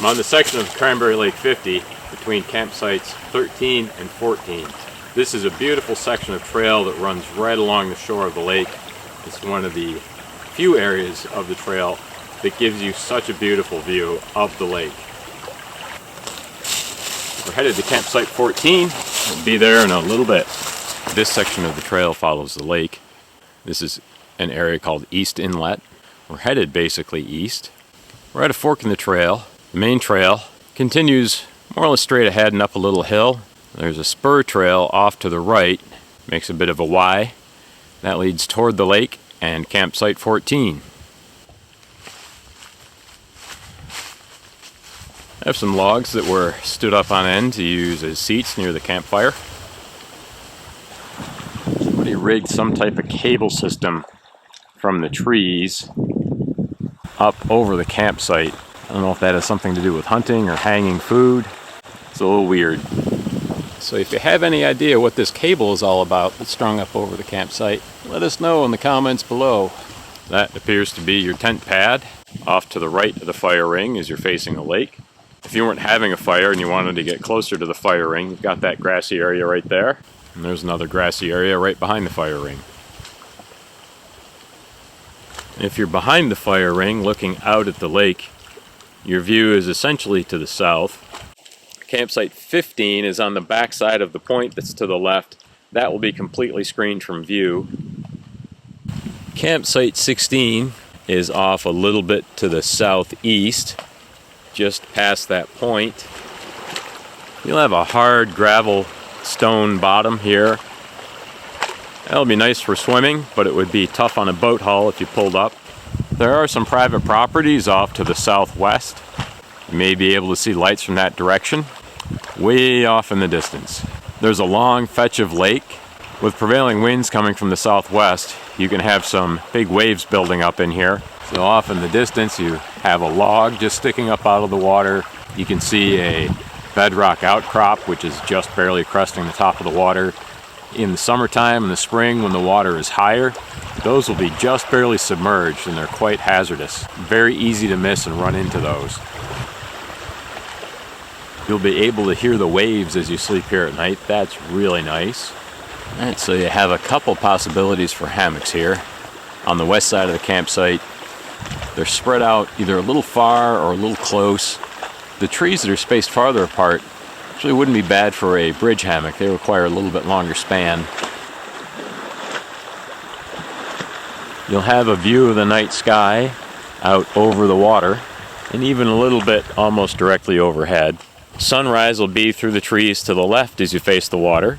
I'm on the section of Cranberry Lake 50 between campsites 13 and 14. This is a beautiful section of trail that runs right along the shore of the lake. It's one of the few areas of the trail that gives you such a beautiful view of the lake. We're headed to campsite 14. We'll be there in a little bit. This section of the trail follows the lake. This is an area called East Inlet. We're headed basically east. We're at a fork in the trail. The main trail continues more or less straight ahead and up a little hill. There's a spur trail off to the right, makes a bit of a Y. That leads toward the lake and campsite 14. I have some logs that were stood up on end to use as seats near the campfire. Somebody rigged some type of cable system from the trees up over the campsite. I don't know if that has something to do with hunting or hanging food. It's a little weird. So if you have any idea what this cable is all about that's strung up over the campsite, let us know in the comments below. That appears to be your tent pad. Off to the right of the fire ring as you're facing the lake. If you weren't having a fire and you wanted to get closer to the fire ring, you've got that grassy area right there. And there's another grassy area right behind the fire ring. If you're behind the fire ring looking out at the lake, your view is essentially to the south. Campsite 15 is on the back side of the point that's to the left. That will be completely screened from view. Campsite 16 is off a little bit to the southeast, just past that point. You'll have a hard gravel stone bottom here. That'll be nice for swimming, but it would be tough on a boat hull if you pulled up. There are some private properties off to the southwest. You may be able to see lights from that direction, way off in the distance. There's a long fetch of lake. With prevailing winds coming from the southwest, you can have some big waves building up in here. So off in the distance, you have a log just sticking up out of the water. You can see a bedrock outcrop, which is just barely cresting the top of the water. In the summertime and the spring, when the water is higher, those will be just barely submerged and they're quite hazardous. Very easy to miss and run into those. You'll be able to hear the waves as you sleep here at night. That's really nice. Alright, so you have a couple possibilities for hammocks here. On the west side of the campsite, they're spread out either a little far or a little close. The trees that are spaced farther apart actually wouldn't be bad for a bridge hammock. They require a little bit longer span. You'll have a view of the night sky out over the water and even a little bit almost directly overhead. Sunrise will be through the trees to the left as you face the water.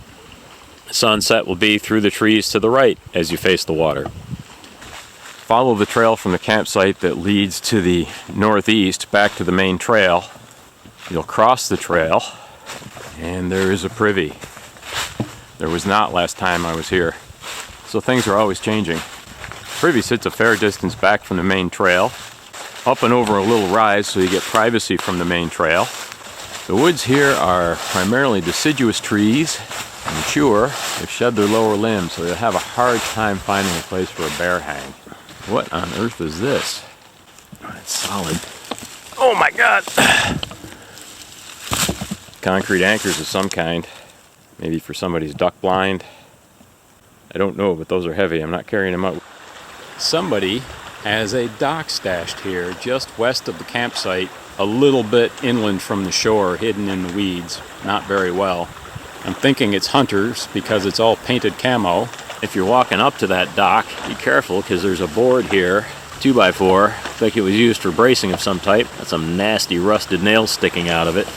Sunset will be through the trees to the right as you face the water. Follow the trail from the campsite that leads to the northeast back to the main trail. You'll cross the trail and there is a privy. There was not last time I was here, so things are always changing. Privy sits a fair distance back from the main trail, up and over a little rise so you get privacy from the main trail. The woods here are primarily deciduous trees. Mature, they've shed their lower limbs, so you'll have a hard time finding a place for a bear hang. What on earth is this? Oh, it's solid. Oh my God! Concrete anchors of some kind. Maybe for somebody's duck blind. I don't know, but those are heavy. I'm not carrying them up. Somebody has a dock stashed here just west of the campsite, a little bit inland from the shore, hidden in the weeds. Not very well. I'm thinking it's hunters because it's all painted camo. If you're walking up to that dock, be careful because there's a board here, 2x4. Looks like it was used for bracing of some type. Got some nasty rusted nails sticking out of it.